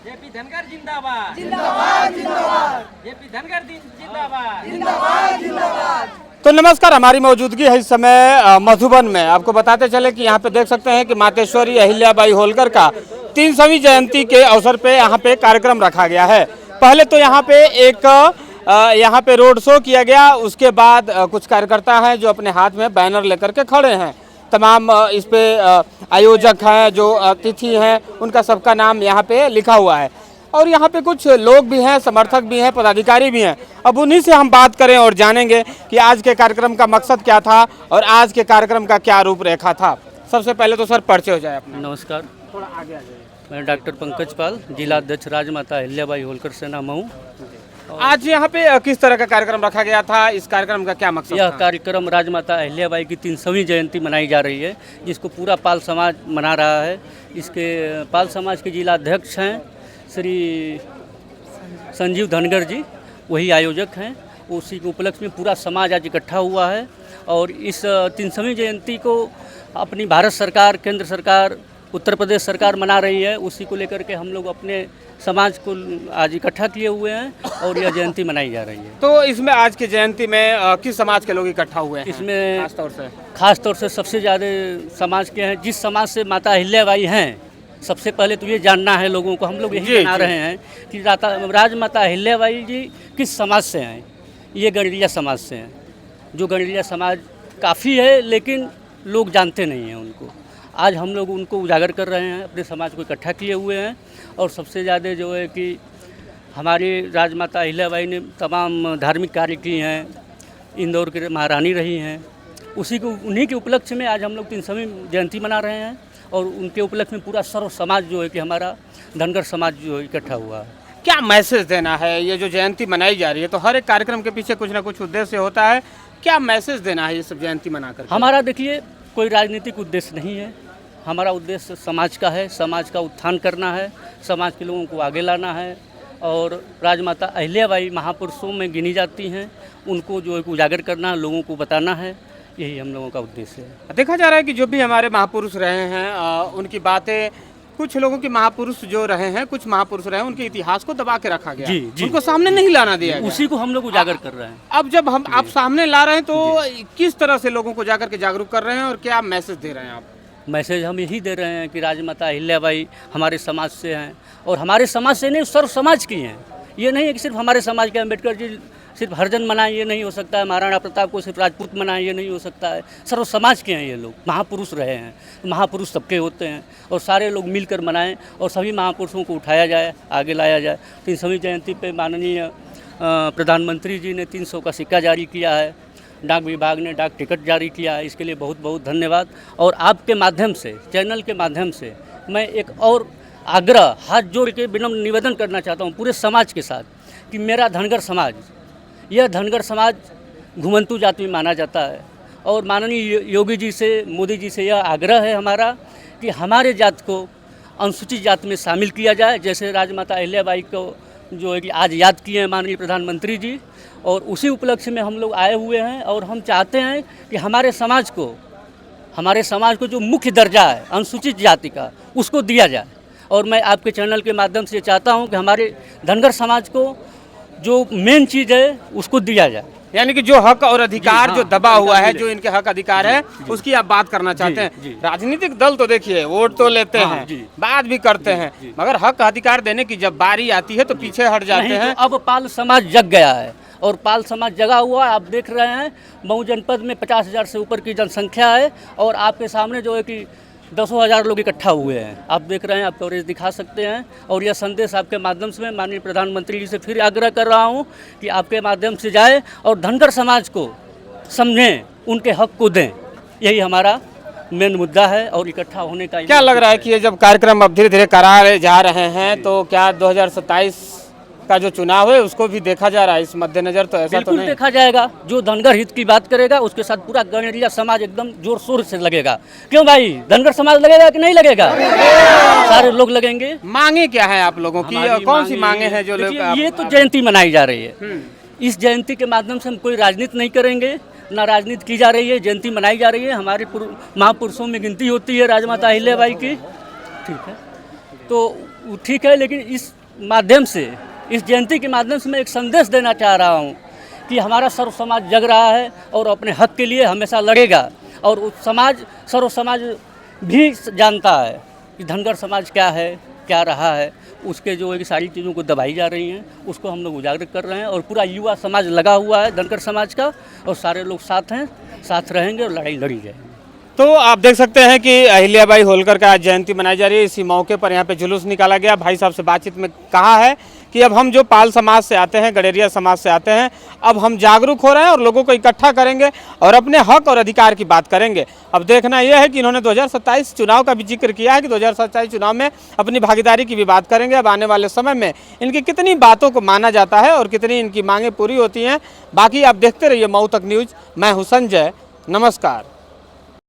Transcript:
JP Dhangar जिंदाबाद, जिंदाबाद जिंदाबाद, जेपी धनगर जिंदाबाद, जिंदाबाद जिंदाबाद। तो नमस्कार, हमारी मौजूदगी है इस समय मधुबन में। आपको बताते चले कि यहाँ पे देख सकते हैं कि मातेश्वरी अहिल्याबाई होलकर का 300वीं जयंती के अवसर पे यहाँ पे कार्यक्रम रखा गया है। पहले तो यहाँ पे यहाँ पे रोड शो किया गया, उसके बाद कुछ कार्यकर्ता हैं जो अपने हाथ में बैनर लेकर के खड़े हैं। तमाम इस पे आयोजक हैं, जो अतिथि हैं, उनका सबका नाम यहाँ पे लिखा हुआ है। और यहाँ पे कुछ लोग भी हैं, समर्थक भी हैं, पदाधिकारी भी हैं। अब उन्हीं से हम बात करें और जानेंगे कि आज के कार्यक्रम का मकसद क्या था और आज के कार्यक्रम का क्या रूपरेखा था। सबसे पहले तो सर परिचय हो जाए अपना। नमस्कार, थोड़ा आगे आ जाइए। मैं डॉक्टर पंकज पाल, जिला अध्यक्ष राजमाता अहिल्याबाई होलकर सेना मऊ। आज यहाँ पे किस तरह का कार्यक्रम रखा गया था? इस कार्यक्रम का क्या मकसद यह था? कार्यक्रम राजमाता अहिल्याबाई की 300वीं जयंती मनाई जा रही है, जिसको पूरा पाल समाज मना रहा है। इसके पाल समाज के जिला अध्यक्ष हैं श्री संजीव धनगर जी, वही आयोजक हैं। उसी के उपलक्ष्य में पूरा समाज आज इकट्ठा हुआ है और इस 300वीं जयंती को अपनी भारत सरकार, केंद्र सरकार, उत्तर प्रदेश सरकार मना रही है। उसी को लेकर के हम लोग अपने समाज को आज इकट्ठा किए हुए हैं और यह जयंती मनाई जा रही है। तो इसमें आज की जयंती में किस समाज के लोग इकट्ठा हुए हैं? इसमें खास तौर से सबसे ज़्यादा समाज के हैं, जिस समाज से माता अहिल्याबाई हैं। सबसे पहले तो ये जानना है लोगों को, हम लोग यही बता रहे हैं कि राजमाता अहिल्याबाई जी किस समाज से हैं। ये गणिलिया समाज से हैं, जो गणिलिया समाज काफ़ी है लेकिन लोग जानते नहीं हैं उनको। आज हम लोग उनको उजागर कर रहे हैं, अपने समाज को इकट्ठा किए हुए हैं। और सबसे ज़्यादा जो है कि हमारी राजमाता अहिल्याबाई ने तमाम धार्मिक कार्य किए हैं, इंदौर के महारानी रही हैं। उन्हीं के उपलक्ष्य में आज हम लोग 300वीं जयंती मना रहे हैं और उनके उपलक्ष्य में पूरा सर्व समाज जो है कि हमारा धनगर समाज जो इकट्ठा हुआ है। क्या मैसेज देना है? ये जो जयंती मनाई जा रही है तो हर एक कार्यक्रम के पीछे कुछ ना कुछ उद्देश्य होता है। क्या मैसेज देना है ये सब जयंती मनाकर? हमारा देखिए कोई राजनीतिक उद्देश्य नहीं है, हमारा उद्देश्य समाज का है, समाज का उत्थान करना है, समाज के लोगों को आगे लाना है। और राजमाता अहिल्याबाई महापुरुषों में गिनी जाती हैं, उनको जो है उजागर करना, लोगों को बताना है, यही हम लोगों का उद्देश्य है। देखा जा रहा है कि जो भी हमारे महापुरुष रहे हैं उनकी बातें, कुछ लोगों के महापुरुष जो रहे हैं, कुछ महापुरुष रहे हैं, उनके इतिहास को दबा के रखा गया। जी। उनको सामने नहीं लाना दिया गया। उसी को हम लोग उजागर कर रहे हैं। अब जब आप सामने ला रहे हैं तो किस तरह से लोगों को जाकर के जागरूक कर रहे हैं और क्या मैसेज दे रहे हैं आप? मैसेज हम यही दे रहे हैं कि राजमाता अहिल्याबाई हमारे समाज से हैं और हमारे समाज से नहीं, सर्व समाज की हैं। ये नहीं है कि सिर्फ हमारे समाज के अम्बेडकर जी सिर्फ हरिजन मनाएं, ये नहीं हो सकता है। महाराणा प्रताप को सिर्फ राजपूत मनाएं, ये नहीं हो सकता है। सर्व समाज के हैं ये लोग, महापुरुष रहे हैं। महापुरुष सबके होते हैं और सारे लोग मिलकर मनाएं और सभी महापुरुषों को उठाया जाए, आगे लाया जाए। 300वीं जयंती पे माननीय प्रधानमंत्री जी ने 300 का सिक्का जारी किया है, डाक विभाग ने डाक टिकट जारी किया है, इसके लिए बहुत बहुत धन्यवाद। और आपके माध्यम से, चैनल के माध्यम से मैं एक और आग्रह, हाथ जोड़ के विनम्र निवेदन करना चाहता हूँ पूरे समाज के साथ कि मेरा धनगर समाज, यह धनगर समाज घुमंतु जाति में माना जाता है। और माननीय योगी जी से, मोदी जी से यह आग्रह है हमारा कि हमारे जात को अनुसूचित जाति में शामिल किया जाए। जैसे राजमाता अहिल्याबाई को जो है कि आज याद किए हैं माननीय प्रधानमंत्री जी, और उसी उपलक्ष्य में हम लोग आए हुए हैं। और हम चाहते हैं कि हमारे समाज को जो मुख्य दर्जा है अनुसूचित जाति का, उसको दिया जाए। और मैं आपके चैनल के माध्यम से चाहता हूं कि हमारे धनगर समाज को जो मेन चीज़ है उसको दिया जाए। यानी कि जो हक और अधिकार जो दबा हुआ है, जो इनके हक अधिकार है, उसकी आप बात करना चाहते हैं। राजनीतिक दल तो देखिए वोट तो लेते हैं, बात भी करते हैं, मगर हक अधिकार देने की जब बारी आती है तो पीछे हट जाते हैं। तो अब पाल समाज जग गया है और पाल समाज जगा हुआ है। आप देख रहे हैं मऊ जनपद में 50,000 से ऊपर की जनसंख्या है और आपके सामने जो है कि 10,000 लोग इकट्ठा हुए हैं। आप देख रहे हैं, आप कवरेज दिखा सकते हैं। और यह संदेश आपके माध्यम से मैं माननीय प्रधानमंत्री जी से फिर आग्रह कर रहा हूं कि आपके माध्यम से जाए और धनगर समाज को समझें, उनके हक को दें। यही हमारा मेन मुद्दा है और इकट्ठा होने का। क्या लग रहा है कि ये जब कार्यक्रम अब धीरे धीरे करा जा रहे हैं तो क्या 2027 का जो चुनाव है उसको भी देखा जा रहा है इस मद्देनजर? तो ऐसा तो नहीं देखा जाएगा। जो धनगर हित की बात करेगा उसके साथ पूरा गणिलिया समाज एकदम जोर शोर से लगेगा। क्यों भाई, धनगर समाज लगेगा कि नहीं लगेगा? सारे लोग लगेंगे। मांगे क्या है आप लोगों की? कौन सी मांगे हैं जो लोग? ये तो जयंती मनाई जा रही है, इस जयंती के माध्यम से हम कोई राजनीति नहीं करेंगे, ना राजनीति की जा रही है, जयंती मनाई जा रही है। हमारे महापुरुषों में गिनती होती है राजमाता अहिल्याबाई की। ठीक है, तो वो ठीक है, लेकिन इस माध्यम से, इस जयंती के माध्यम से मैं एक संदेश देना चाह रहा हूँ कि हमारा सर्व समाज जग रहा है और अपने हक के लिए हमेशा लड़ेगा। और उस समाज, सर्व समाज भी जानता है कि धनगर समाज क्या है, क्या रहा है, उसके जो है सारी चीज़ों को दबाई जा रही हैं, उसको हम लोग उजागर कर रहे हैं। और पूरा युवा समाज लगा हुआ है धनगर समाज का, और सारे लोग साथ हैं, साथ रहेंगे और लड़ाई लड़ी जाएगी। तो आप देख सकते हैं कि अहिल्याबाई होलकर का आज जयंती मनाई जा रही है। इसी मौके पर यहाँ पे जुलूस निकाला गया। भाई साहब से बातचीत में कहा है कि अब हम जो पाल समाज से आते हैं, गडेरिया समाज से आते हैं, अब हम जागरूक हो रहे हैं और लोगों को इकट्ठा करेंगे और अपने हक और अधिकार की बात करेंगे। अब देखना यह है कि इन्होंने 2027 चुनाव का भी जिक्र किया है कि 2027 चुनाव में अपनी भागीदारी की भी बात करेंगे। अब आने वाले समय में इनकी कितनी बातों को माना जाता है और कितनी इनकी मांगें पूरी होती हैं, बाकी आप देखते रहिए मऊ तक न्यूज़। मैं हूँ संजय, नमस्कार।